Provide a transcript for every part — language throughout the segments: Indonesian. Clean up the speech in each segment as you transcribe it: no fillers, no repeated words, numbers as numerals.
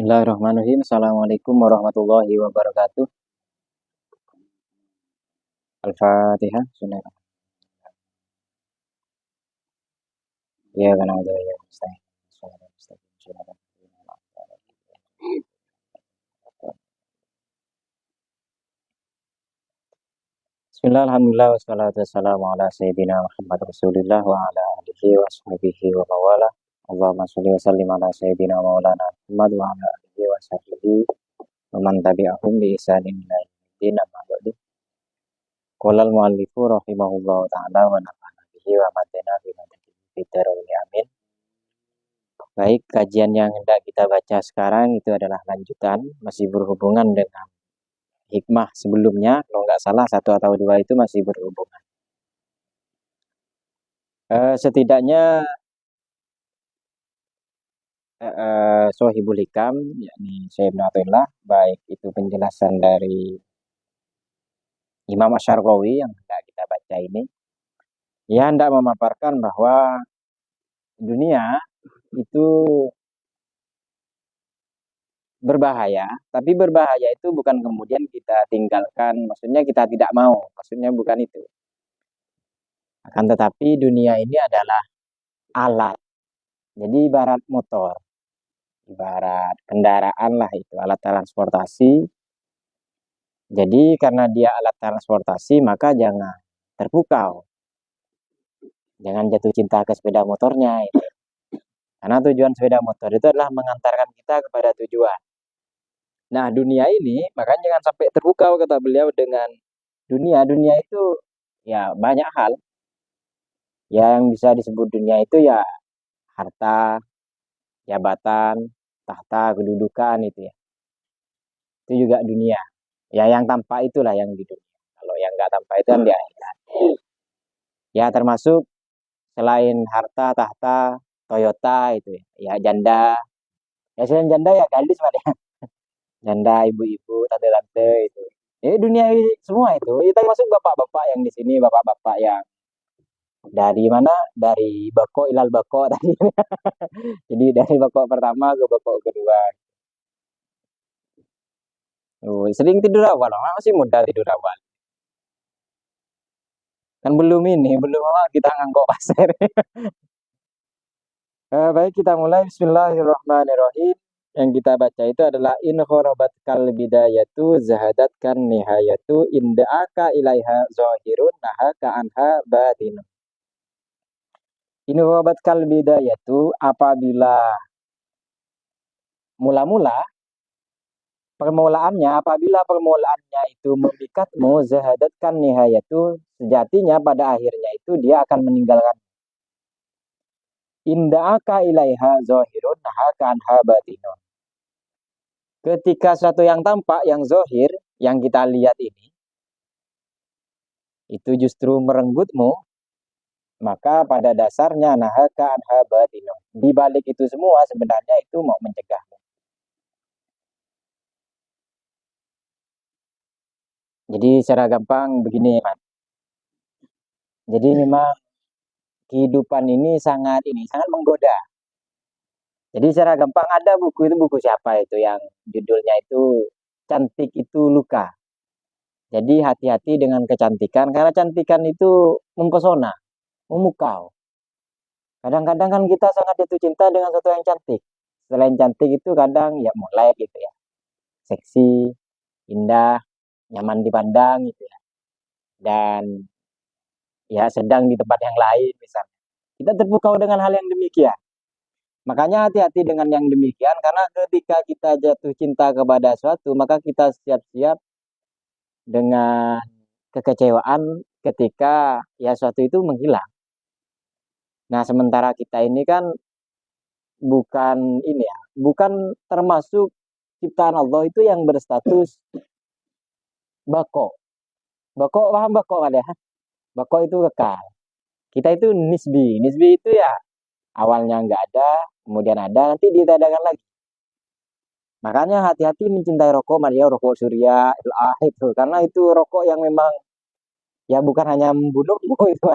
Bismillahirrahmanirrahim. Assalamualaikum warahmatullahi wabarakatuh. Al-Fatihah. Ya karena udah ya Bismillah, alhamdulillah, wassalatu wassalamu ala sayyidina Muhammad Rasulillah wa ala alihi wa sahbihi wa mawala. Allahumma sholli wa sallim ala sayyidina maulana Muhammad wa ala alihi wa sahbihi wa man tabi'ahum bi ihsanin ila yaumil amma ba'du. Qala al-muallifu rahimahullahu ta'ala wa nafa'ana bihi wa madana bi madanihi amin. Baik, kajian yang hendak kita baca sekarang itu adalah lanjutan, masih berhubungan dengan hikmah sebelumnya. Kalau nggak salah, 1 atau 2 itu masih berhubungan. Setidaknya Sohibul Hikam, yakni Syekh Ibnu Athaillah, baik itu penjelasan dari Imam Asy-Syarqawi yang hendak kita baca ini, ia hendak memaparkan bahwa dunia itu berbahaya, tapi berbahaya itu bukan kemudian kita tinggalkan, maksudnya kita tidak mau, maksudnya bukan itu. Akan tetapi dunia ini adalah alat, jadi ibarat motor, ibarat kendaraan lah itu, alat transportasi. Jadi karena dia alat transportasi, maka jangan terpukau, jangan jatuh cinta ke sepeda motornya itu. Karena tujuan sepeda motor itu adalah mengantarkan kita kepada tujuan. Nah, dunia ini, makanya jangan sampai terpukau, kata beliau, dengan dunia. Dunia itu ya banyak hal. Yang bisa disebut dunia itu ya harta, jabatan, tahta, kedudukan itu ya. Itu juga dunia. Ya yang tampak itulah yang di dunia. Kalau yang nggak tampak itu kan di akhirat. Ya termasuk selain harta, tahta, Toyota itu ya janda. Ya selain janda ya gadis ya. Janda, ibu-ibu, tante-tante itu. Jadi dunia semua itu. Kita masuk bapak-bapak yang di sini, bapak-bapak yang dari mana? Dari bako ilal bako tadi. Jadi dari bako pertama ke bako kedua. Sering tidur awal, masih muda tidur awal. Kan belum awal kita ngangkok pasir. Baik, kita mulai. Bismillahirrahmanirrahim. Yang kita baca itu adalah in kharabat kal bidayatu zahadat kan nihayatu inda'aka ilaiha zahirun nahaka anha batinun. In kharabat kal bidayatu, apabila apabila permulaannya itu memikatmu, zahadat kan nihayatu, sejatinya pada akhirnya itu dia akan meninggalkan. Inda'aka ilaiha zahirun nahaka anha batinun. Ketika sesuatu yang tampak, yang zahir, yang kita lihat ini, itu justru merenggutmu, maka pada dasarnya nahaka anha batinun. Di balik itu semua sebenarnya itu mau mencegahmu. Jadi secara gampang begini, Mas. Jadi memang kehidupan ini sangat menggoda. Jadi secara gampang ada buku siapa itu yang judulnya itu Cantik Itu Luka. Jadi hati-hati dengan kecantikan, karena cantikan itu mempesona, memukau. Kadang-kadang kan kita sangat jatuh cinta dengan sesuatu yang cantik. Selain cantik itu kadang ya mulai gitu ya, seksi, indah, nyaman dipandang gitu ya. Dan ya sedang di tempat yang lain misalnya. Kita terpukau dengan hal yang demikian. Makanya hati-hati dengan yang demikian, karena ketika kita jatuh cinta kepada sesuatu, maka kita siap-siap dengan kekecewaan ketika ya sesuatu itu menghilang. Nah, sementara kita ini kan bukan termasuk ciptaan Allah itu yang berstatus bako. Bako, paham bako kan ya? Bako itu kekal. Kita itu nisbi. Nisbi itu ya awalnya nggak ada, kemudian ada, nanti ditiadakan lagi. Makanya hati-hati mencintai rokok, Maria rokok surya, itu karena itu rokok yang memang ya bukan hanya membunuhmu itu,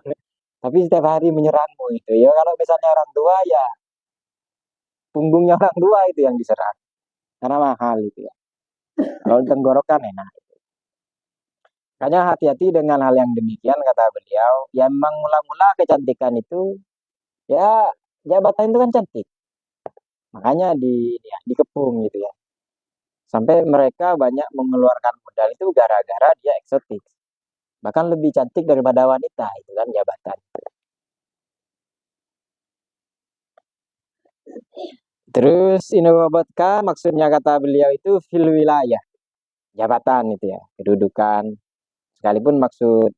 tapi setiap hari menyerangmu itu. Ya kalau misalnya orang tua ya punggungnya orang tua itu yang diserang karena mahal itu ya. Kalau di tenggorokan enak. Makanya hati-hati dengan hal yang demikian kata beliau. Ya memang mula-mula kecantikan itu ya jabatan itu kan cantik. Makanya dikepung gitu ya. Sampai mereka banyak mengeluarkan modal itu gara-gara dia eksotik. Bahkan lebih cantik daripada wanita itu kan jabatan. Terus inovatka maksudnya kata beliau itu fil wilayah. Jabatan itu ya, kedudukan. Sekalipun maksud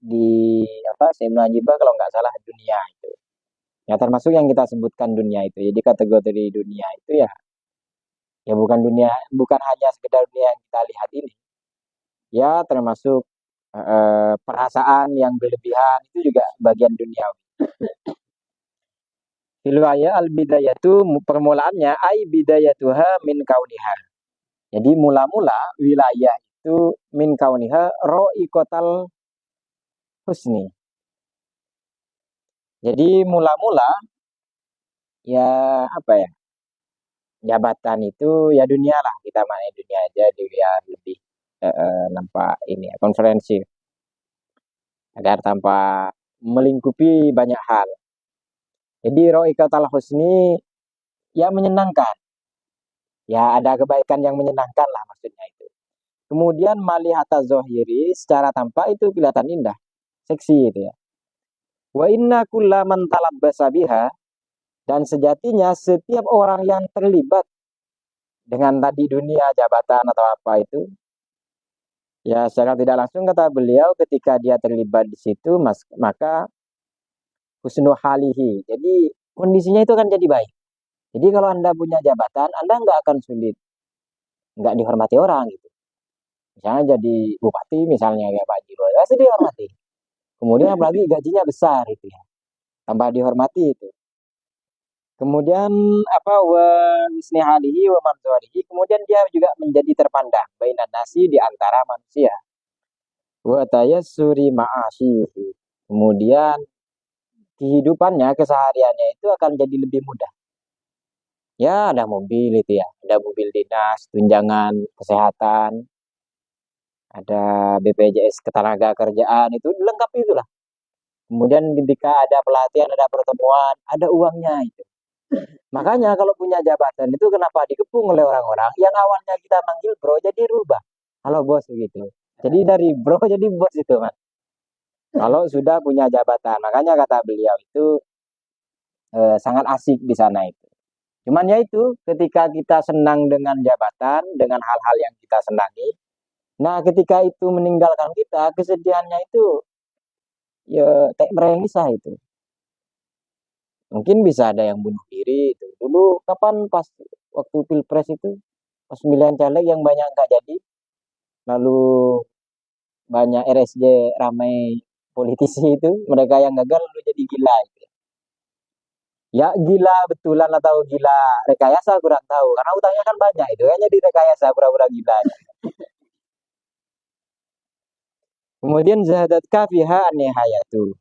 di apa Sayyidina Najibah kalau nggak salah dunia itu. Ya termasuk yang kita sebutkan dunia itu. Jadi kategori dunia itu ya ya bukan dunia, bukan hanya sekedar dunia yang kita lihat ini. Ya termasuk perasaan yang berlebihan itu juga bagian dunia. Filwaya al bidayatu permulaannya ai bidayatuha min kauniha. Jadi mula-mula wilayah itu min kauniha ro'ikotal husni. Jadi mula-mula ya apa ya? Jabatan itu ya dunia lah, kita main dunia aja dilihat lebih nampak ini ya, konferensi agar tanpa melingkupi banyak hal. Jadi ro'ikotal husni ya menyenangkan. Ya ada kebaikan yang menyenangkan lah maksudnya itu. Kemudian malihata zohiri secara tampak itu kelihatan indah, seksi itu ya. Wa inna kullaman talabbasa biha dan sejatinya setiap orang yang terlibat dengan tadi dunia jabatan atau apa itu ya secara tidak langsung kata beliau ketika dia terlibat di situ maka husnul halihi. Jadi kondisinya itu akan jadi baik. Jadi kalau Anda punya jabatan, Anda nggak akan sulit, nggak dihormati orang gitu. Misalnya jadi bupati misalnya kayak Pak Jiro, pasti dihormati. Kemudian apalagi gajinya besar itu ya, tambah dihormati itu. Kemudian apa wa halihi wa manzurihi, kemudian dia juga menjadi terpandang bainan nasi di antara manusia. Wa tayassuri ma'asyihi. Kemudian kehidupannya, kesehariannya itu akan jadi lebih mudah. Ya, ada mobil itu ya, ada mobil dinas, tunjangan kesehatan, ada BPJS ketenaga kerjaan itu lengkap itulah. Kemudian ketika ada pelatihan, ada pertemuan, ada uangnya itu. Makanya kalau punya jabatan itu kenapa dikepung oleh orang-orang yang awalnya kita manggil bro jadi rubah. Halo bos gitu. Jadi dari bro jadi bos itu mas. Kalau sudah punya jabatan, makanya kata beliau itu sangat asik di sana itu. Cuman ya itu ketika kita senang dengan jabatan, dengan hal-hal yang kita senangi, nah ketika itu meninggalkan kita, kesedihannya itu ya tak merengisah itu. Mungkin bisa ada yang bunuh diri itu. Dulu kapan pas waktu pilpres itu, pas pemilihan caleg yang banyak nggak jadi, lalu banyak RSJ ramai politisi itu, mereka yang gagal lalu jadi gila itu. Ya gila betulan atau gila rekayasa kurang tahu, karena utangnya kan banyak itu, hanya di rekayasa pura-pura gila. Kemudian zahadat kafiha nihayatu.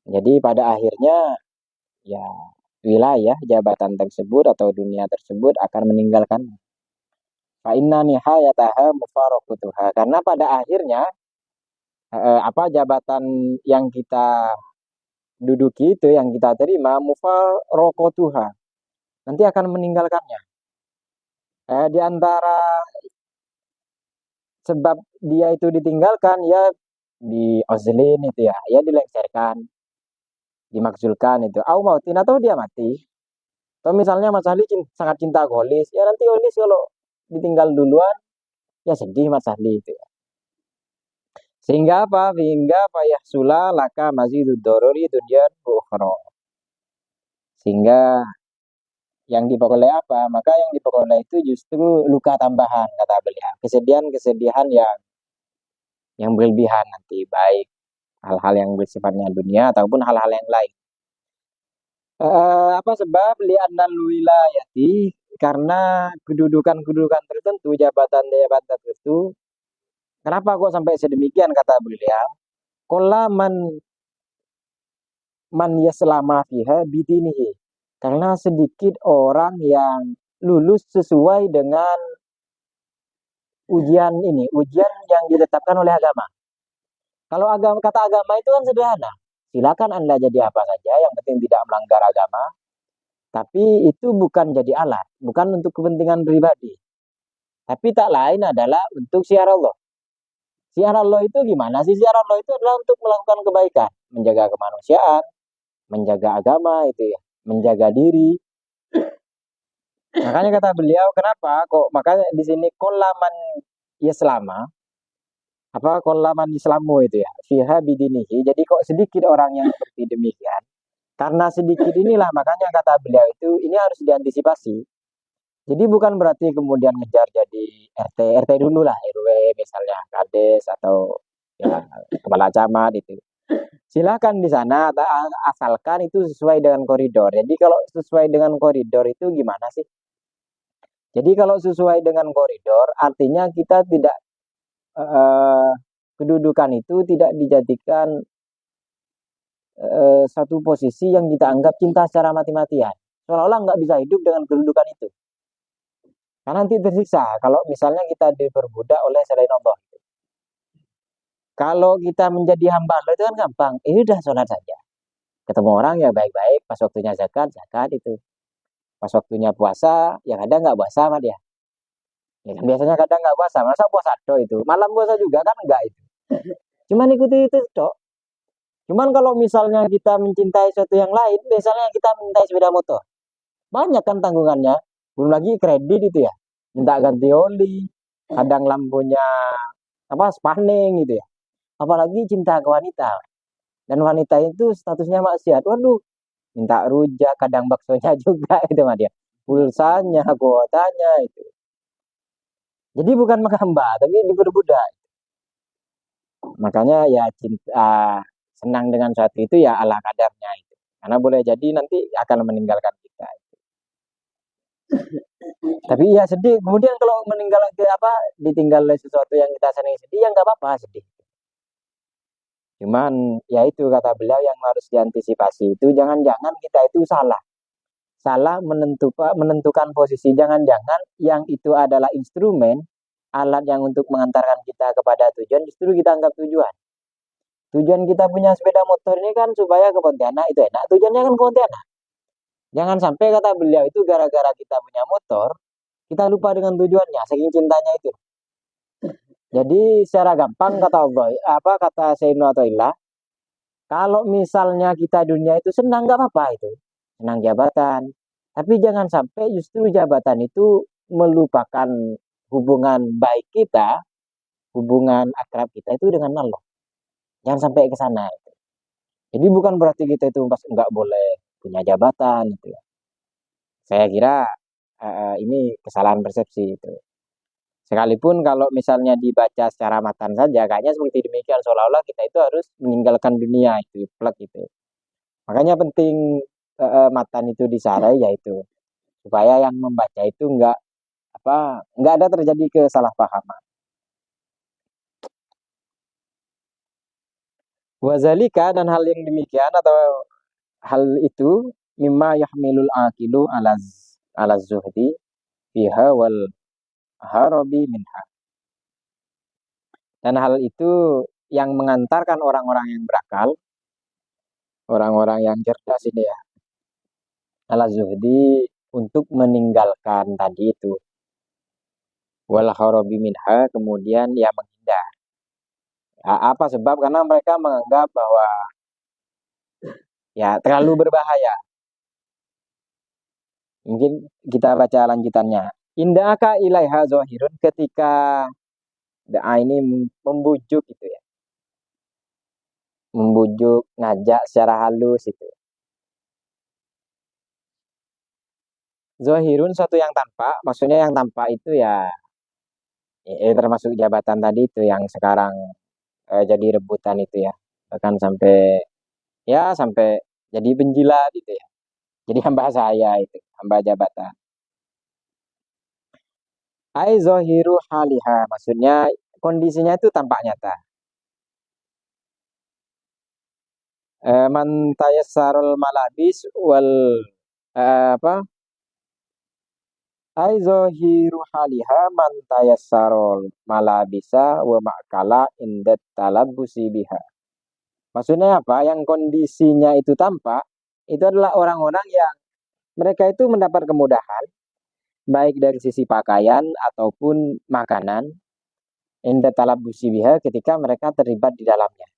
Jadi pada akhirnya ya wilayah jabatan tersebut atau dunia tersebut akan meninggalkan. Fa inna nihayataha mufaraqatuha. Karena pada akhirnya apa jabatan yang kita duduki itu yang kita terima mufaraqatuha. Nanti akan meninggalkannya. Di antara sebab dia itu ditinggalkan ya di ozlin itu ya dilengsarkan, dimakzulkan itu. Au mautin atau dia mati. Atau misalnya Mas Ahli sangat cinta Golis, ya nanti Golis kalau ditinggal duluan ya sedih Mas Ahli itu. Sehingga apa? Sehingga payah sula laka mazidud dorori dunyan ukhra. Sehingga Yang diperoleh apa? Maka yang diperoleh itu justru luka tambahan, kata beliau. Kesedihan-kesedihan yang berlebihan nanti, baik hal-hal yang bersifatnya dunia ataupun hal-hal yang lain. Apa sebab li'annal wilayati, karena kedudukan-kedudukan tertentu, jabatan-jabatan tertentu. Kenapa kok sampai sedemikian, kata beliau? Qalla man yaslama fiha bidinihi. Karena sedikit orang yang lulus sesuai dengan ujian yang ditetapkan oleh agama. Kalau kata agama itu kan sederhana. Silakan Anda jadi apa saja, yang penting tidak melanggar agama. Tapi itu bukan jadi alat, bukan untuk kepentingan pribadi. Tapi tak lain adalah untuk syiar Allah. Syiar Allah itu gimana sih? Syiar Allah itu adalah untuk melakukan kebaikan, menjaga kemanusiaan, menjaga agama itu ya, menjaga diri. Makanya kata beliau, kenapa kok makanya di sini kolaman Islama, apa kolaman Islamu itu ya, fiha bidinihi. Jadi kok sedikit orang yang seperti demikian. Karena sedikit inilah makanya kata beliau itu ini harus diantisipasi. Jadi bukan berarti kemudian ngejar jadi RT dulu lah, RW misalnya, kades atau ya kepala camat itu. Silakan di sana, asalkan itu sesuai dengan koridor. Jadi kalau sesuai dengan koridor itu gimana sih? Jadi kalau sesuai dengan koridor, artinya kita tidak kedudukan itu tidak dijadikan satu posisi yang kita anggap cinta secara mati-matian. Seolah-olah nggak bisa hidup dengan kedudukan itu. Karena nanti tersiksa kalau misalnya kita diperbudak oleh selain Allah. Kalau kita menjadi hamba Allah itu kan gampang. Udah sholat saja. Ketemu orang ya baik-baik. Pas waktunya zakat, zakat itu. Pas waktunya puasa, yang ada nggak puasa sama dia. Ya kan biasanya kadang nggak puasa. Masa puasa do itu. Malam puasa juga kan enggak itu. Cuman ikuti itu dok. Cuman kalau misalnya kita mencintai sesuatu yang lain, misalnya kita mencintai sepeda motor. Banyak kan tanggungannya. Belum lagi kredit itu ya. Minta ganti oli. Kadang lampunya apa spanning gitu ya. Apalagi cinta ke wanita. Dan wanita itu statusnya maksiat. Waduh, minta rujak, kadang baksonya juga itu mah dia. Pulsanya, kuotanya itu. Jadi bukan menghamba, tapi diperbudak. Makanya ya cinta senang dengan suatu itu ya ala kadarnya itu. Karena boleh jadi nanti akan meninggalkan kita. Tapi ya sedih. Kemudian kalau meninggal apa ditinggal oleh sesuatu yang kita senangi sedih ya nggak apa-apa sedih. Cuman ya itu kata beliau yang harus diantisipasi itu jangan-jangan kita itu salah menentukan posisi. Jangan-jangan yang itu adalah instrumen alat yang untuk mengantarkan kita kepada tujuan justru kita anggap tujuan. Tujuan kita punya sepeda motor ini kan supaya ke Pontianak itu enak. Tujuannya kan ke Pontianak. Jangan sampai kata beliau itu gara-gara kita punya motor kita lupa dengan tujuannya saking cintanya itu. Jadi secara gampang kata Allah, apa kata Sayyidina Athaillah, kalau misalnya kita dunia itu senang nggak apa-apa itu, senang jabatan. Tapi jangan sampai justru jabatan itu melupakan hubungan baik kita, hubungan akrab kita itu dengan Allah. Jangan sampai ke sana. Jadi bukan berarti kita itu pas nggak boleh punya jabatan itu ya. Saya kira ini kesalahan persepsi itu. Sekalipun kalau misalnya dibaca secara matan saja, kayaknya seperti demikian seolah-olah kita itu harus meninggalkan dunia itu, plek itu. Makanya penting matan itu disarai yaitu supaya yang membaca itu nggak ada terjadi kesalahpahaman. Wazalika dan hal yang demikian atau hal itu mimma yahmilul aqilu ala zuhdi fiha wal harabi minha. Dan hal itu yang mengantarkan orang-orang yang berakal, orang-orang yang cerdas ini ya, ala zuhdi untuk meninggalkan tadi itu. Wal harabi minha, kemudian ya menghindar. Apa sebab? Karena mereka menganggap bahwa ya terlalu berbahaya. Mungkin kita baca lanjutannya. Indaka ilaiha zohirun, ketika doa ini membujuk gitu ya. Membujuk, ngajak secara halus itu. Zohirun suatu yang tampak, maksudnya yang tampak itu ya, termasuk jabatan tadi itu yang sekarang jadi rebutan itu ya. Bahkan sampai jadi penjilat gitu ya. Jadi hamba saya itu, hamba jabatan. Ai zohiru haliha, maksudnya kondisinya itu tampak nyata. Man tayassarul malabis wal apa? Ai zohiru haliha man tayassarul malabisa wa ma'kala indat talabbusi biha. Maksudnya apa? Yang kondisinya itu tampak, itu adalah orang-orang yang mereka itu mendapat kemudahan, baik dari sisi pakaian ataupun makanan, inda talabbusi biha ketika mereka terlibat di dalamnya.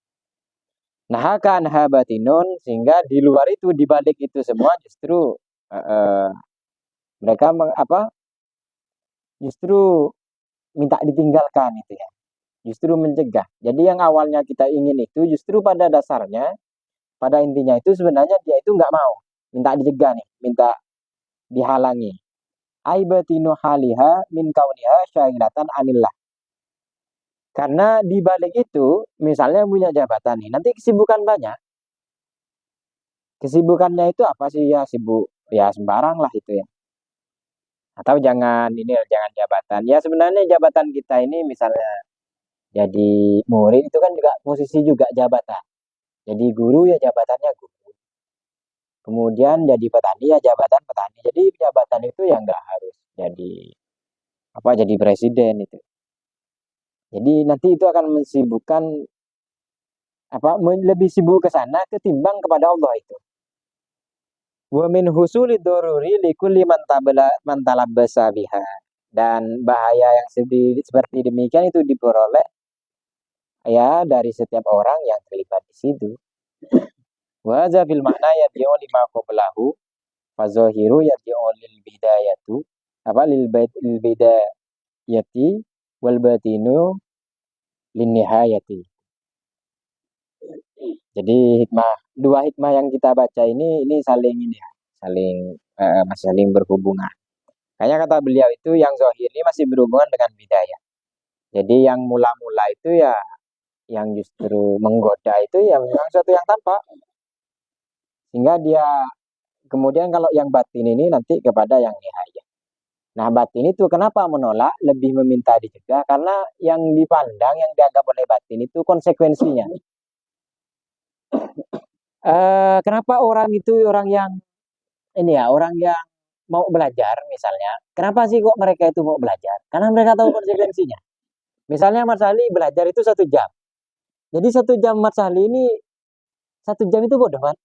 Nah, akan habatinun sehingga di luar itu, di balik itu semua justru uh, mereka justru minta ditinggalkan itu ya. Justru mencegah. Jadi yang awalnya kita ingin itu justru pada dasarnya, pada intinya itu sebenarnya dia itu nggak mau. Minta dicegah nih, minta dihalangi. Aibatinu haliha min kauniha syairatan anillah. Karena di balik itu, misalnya punya jabatan nih, nanti kesibukan banyak. Kesibukannya itu apa sih ya, sibuk ya sembarang lah itu ya. Atau jangan jabatan. Ya sebenarnya jabatan kita ini misalnya jadi murid itu kan juga posisi juga jabatan. Jadi guru ya jabatannya guru. Kemudian jadi petani ya jabatan petani. Jadi jabatan itu ya nggak harus jadi presiden itu. Jadi nanti itu akan mensibukkan lebih sibuk ke sana ketimbang kepada Allah itu. Wa min husuli doruri likulli man talabbasa biha. Dan bahaya yang seperti demikian itu diperoleh ya dari setiap orang yang terlibat di situ. Wa za fil makna yad'u lima qablahu fa zahiru yad'u lil bidayatu lil bidayati wal batinu lin nihayati. Jadi dua hikmah yang kita baca ini saling ini ya, saling berhubungan. Kayaknya kata beliau itu yang zahir ini masih berhubungan dengan bidayah. Jadi yang mula-mula itu ya yang justru menggoda itu ya memang suatu yang tampak. Sehingga dia kemudian kalau yang batin ini nanti kepada yang nihayah. Nah batin itu kenapa menolak, lebih meminta dicegah karena yang dipandang, yang dianggap oleh batin itu konsekuensinya. Kenapa orang itu orang yang ini ya, orang yang mau belajar misalnya, kenapa sih kok mereka itu mau belajar? Karena mereka tahu konsekuensinya. Misalnya Mas Ali belajar itu 1 jam. Jadi 1 jam Mas Ali ini 1 jam itu bodoh kan?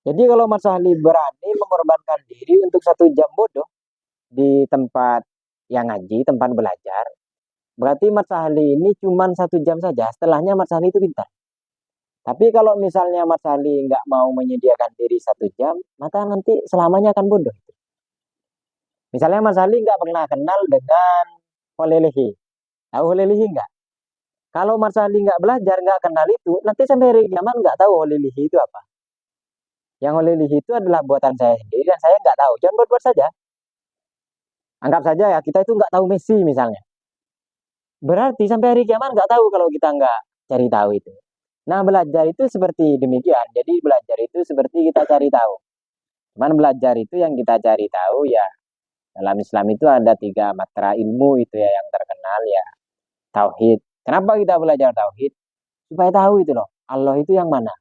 Jadi kalau Mas Ali berani mengorbankan diri untuk 1 jam bodoh di tempat yang ngaji, tempat belajar, berarti Mas Ali ini cuma 1 jam saja. Setelahnya Mas Ali itu pintar. Tapi kalau misalnya Mas Ali nggak mau menyediakan diri 1 jam, maka nanti selamanya akan bodoh. Misalnya Mas Ali nggak pernah kenal dengan Holelehi. Tahu Holelehi nggak? Kalau Mas Ali nggak belajar, nggak kenal itu, nanti sampai hari kiamat nggak tahu Holelehi itu apa. Yang Holelehi itu adalah buatan saya sendiri dan saya nggak tahu. Jangan buat-buat saja. Anggap saja ya kita itu nggak tahu Messi misalnya. Berarti sampai hari kiamat nggak tahu kalau kita nggak cari tahu itu. Nah belajar itu seperti demikian. Jadi belajar itu seperti kita cari tahu. Cuman belajar itu yang kita cari tahu ya dalam Islam itu ada 3 matra ilmu itu ya yang terkenal ya tauhid. Kenapa kita belajar tauhid? Supaya tahu itu loh. Allah itu yang mana?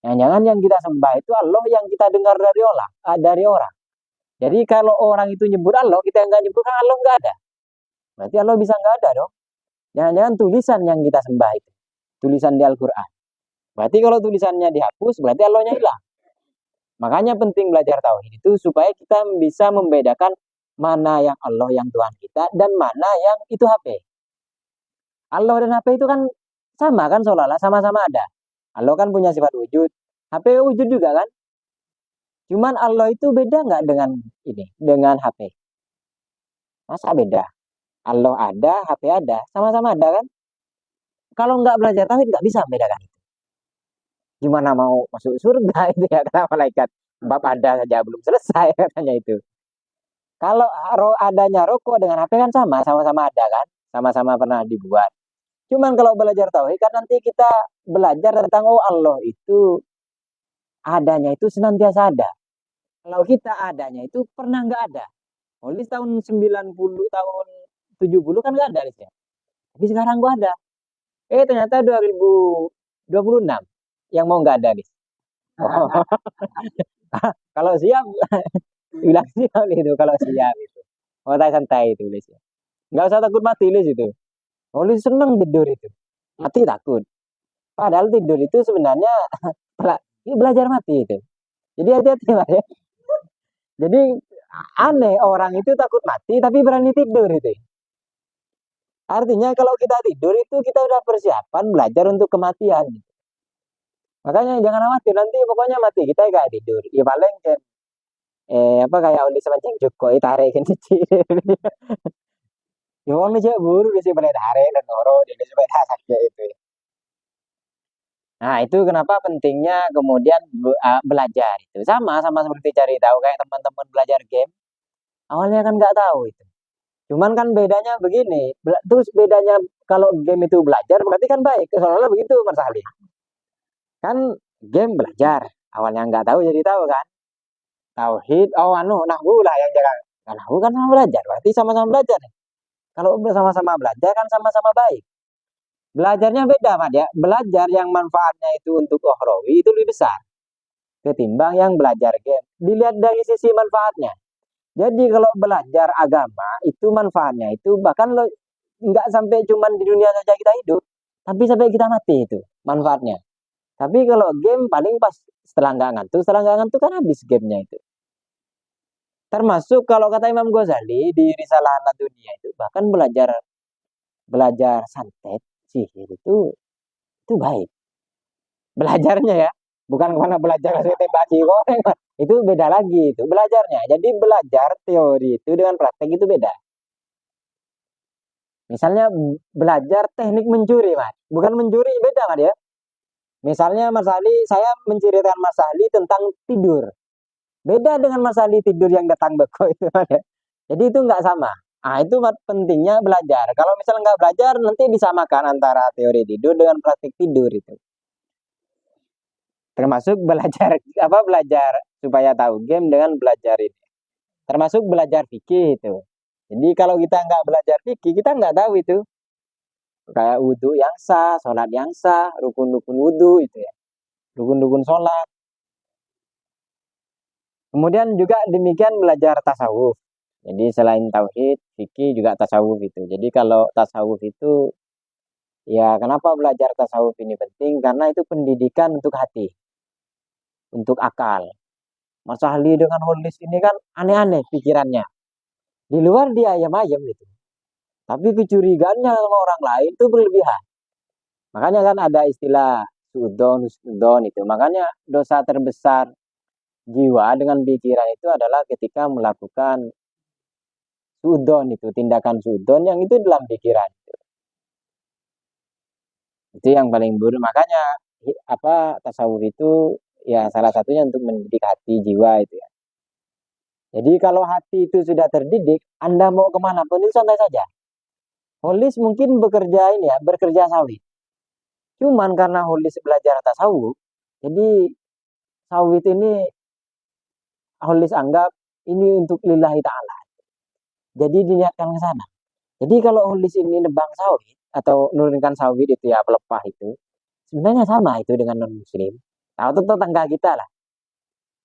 Jangan-jangan yang kita sembah itu Allah yang kita dengar dari orang. Jadi kalau orang itu nyebut Allah, kita nggak nyebut Allah nggak ada. Berarti Allah bisa nggak ada dong. Jangan-jangan tulisan yang kita sembah itu. Tulisan di Al-Quran. Berarti kalau tulisannya dihapus, berarti Allahnya hilang. Makanya penting belajar tauhid itu supaya kita bisa membedakan mana yang Allah yang Tuhan kita dan mana yang itu HP. Allah dan HP itu kan sama kan seolah-olah sama-sama ada. Allah kan punya sifat wujud. HP wujud juga kan? Cuman Allah itu beda nggak dengan HP? Masa beda? Allah ada, HP ada, sama-sama ada kan? Kalau nggak belajar tauhid nggak bisa membedakan itu. Gimana mau masuk surga itu ya kata malaikat. bab ada saja belum selesai katanya itu. Kalau adanya rokok dengan HP kan sama-sama ada kan, sama-sama pernah dibuat. Cuman kalau belajar tauhid kan nanti kita belajar tentang oh Allah itu adanya itu senantiasa ada. Kalau kita adanya itu pernah nggak ada. Nulis tahun 90, tahun 70 kan nggak ada listnya. Tapi sekarang gua ada. Ternyata 2026 yang mau nggak ada list. Oh. Kalau siap, bilang siap itu kalau siap itu. Mau santai itu listnya. Nggak usah takut mati list itu. Nulis seneng tidur itu. Mati takut. Padahal tidur itu sebenarnya belajar mati itu. Jadi hati-hati lah ya. Jadi aneh orang itu takut mati tapi berani tidur itu. Artinya kalau kita tidur itu kita udah persiapan belajar untuk kematian. Makanya jangan khawatir nanti pokoknya mati kita gak tidur. Ya paling kan apa kayak oli semancing Joko tarik kan ya orang cek buru dia sih tarik dan ngoro dia supaya sakit itu. Nah, itu kenapa pentingnya kemudian belajar itu. Sama seperti cari tahu kayak teman-teman belajar game. Awalnya kan nggak tahu itu. Cuman kan bedanya begini. Terus bedanya kalau game itu belajar berarti kan baik. Soalnya begitu Mas Ali. Kan game belajar. Awalnya nggak tahu jadi tahu kan. Tauhid, nahwu lah yang jaga. Nah, nahwu kan sama belajar. Berarti sama-sama belajar. Kalau bersama-sama belajar kan sama-sama baik. Belajarnya beda, Mat ya. Belajar yang manfaatnya itu untuk ukhrawi itu lebih besar ketimbang yang belajar game. Dilihat dari sisi manfaatnya. Jadi kalau belajar agama itu manfaatnya itu bahkan lo nggak sampai cuman di dunia saja kita hidup, tapi sampai kita mati itu manfaatnya. Tapi kalau game paling pas setelah nggak ngantuk kan habis gamenya itu. Termasuk kalau kata Imam Ghazali di Risalah Anak Dunia itu bahkan belajar santet sihir itu baik. Belajarnya ya, bukan kemana belajar tembaki goreng, itu beda lagi itu belajarnya. Jadi belajar teori itu dengan praktek itu beda. Misalnya belajar teknik mencuri, Mas. Bukan mencuri, beda, Mas ya. Misalnya Mas Ali, saya menceritakan Mas Ali tentang tidur. Beda dengan Mas Ali tidur yang datang beko itu, Mas ya. Jadi itu nggak sama. Ah, itu pentingnya belajar. Kalau misalnya nggak belajar, nanti disamakan antara teori tidur dengan praktik tidur itu. Termasuk belajar belajar supaya tahu game dengan belajar ini. Termasuk belajar fikih itu. Jadi kalau kita nggak belajar fikih, kita nggak tahu itu. Kayak wudhu yang sah, sholat yang sah, rukun-rukun wudhu itu ya. Rukun-rukun sholat. Kemudian juga demikian belajar tasawuf. Jadi selain tauhid, fikih juga tasawuf itu. Jadi kalau tasawuf itu, ya kenapa belajar tasawuf ini penting? Karena itu pendidikan untuk hati, untuk akal. Mas Ahli dengan holis ini kan aneh-aneh pikirannya. Di luar dia ayam-ayam gitu. Tapi kecurigaannya sama orang lain itu berlebihan. Makanya kan ada istilah suudon itu. Makanya dosa terbesar jiwa dengan pikiran itu adalah ketika melakukan suudon itu, tindakan suudon yang itu dalam pikiran. Itu yang paling buruk. Makanya tasawuf itu ya salah satunya untuk mendidik hati jiwa itu ya. Jadi kalau hati itu sudah terdidik, Anda mau kemana pun itu santai saja. Holis mungkin bekerja sawit. Cuman karena holis belajar tasawuf, jadi sawit ini holis anggap ini untuk lillahi ta'ala. Jadi diniatkan ke sana. Jadi kalau holis ini nebang sawit atau nurunkan sawit itu ya pelepah itu, sebenarnya sama itu dengan non muslim. Atau tetangga kita lah.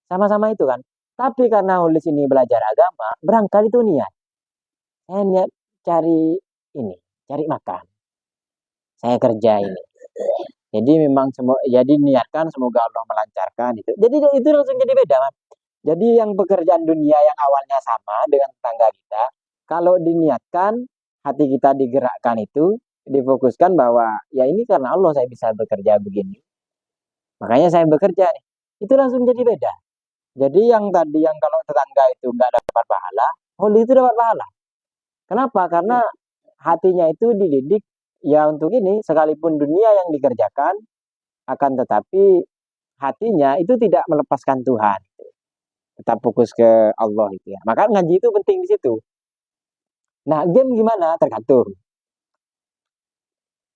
Sama-sama itu kan. Tapi karena holis ini belajar agama, berangkali itu niat. Saya niat cari makan. Saya kerja ini. Jadi memang jadi niatkan semoga Allah melancarkan itu. Jadi itu langsung jadi beda, Mas. Jadi yang pekerjaan dunia yang awalnya sama dengan tetangga kita, kalau diniatkan hati kita digerakkan itu, difokuskan bahwa ya ini karena Allah saya bisa bekerja begini. Makanya saya bekerja nih. Itu langsung jadi beda. Jadi yang tadi yang kalau tetangga itu nggak dapat pahala, holy itu dapat pahala. Kenapa? Karena hatinya itu dididik ya untuk ini, sekalipun dunia yang dikerjakan, akan tetapi hatinya itu tidak melepaskan Tuhan. tetap fokus ke Allah itu ya. Maka ngaji itu penting di situ. Nah, game gimana? Tergantung.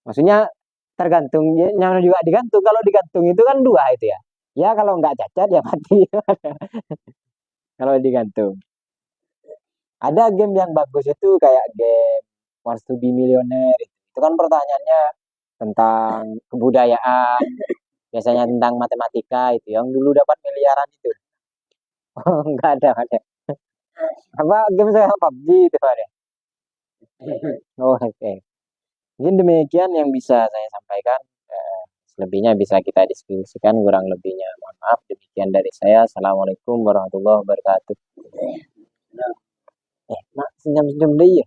Maksudnya tergantung, yang juga digantung. Kalau digantung itu kan dua itu ya. Ya kalau nggak cacat ya mati. Kalau digantung. Ada game yang bagus itu kayak game Wars to be Millionaire. Itu kan pertanyaannya tentang kebudayaan, biasanya tentang matematika itu. Yang dulu dapat miliaran itu. Oh, nggak ada. Apa game saya PUBG itu ada. Oh, oke. Okay. Mungkin demikian yang bisa saya sampaikan. Selebihnya bisa kita diskusikan, kurang lebihnya mohon maaf. Demikian dari saya. Assalamualaikum warahmatullahi wabarakatuh. Mak, senyum-senyum deh ya.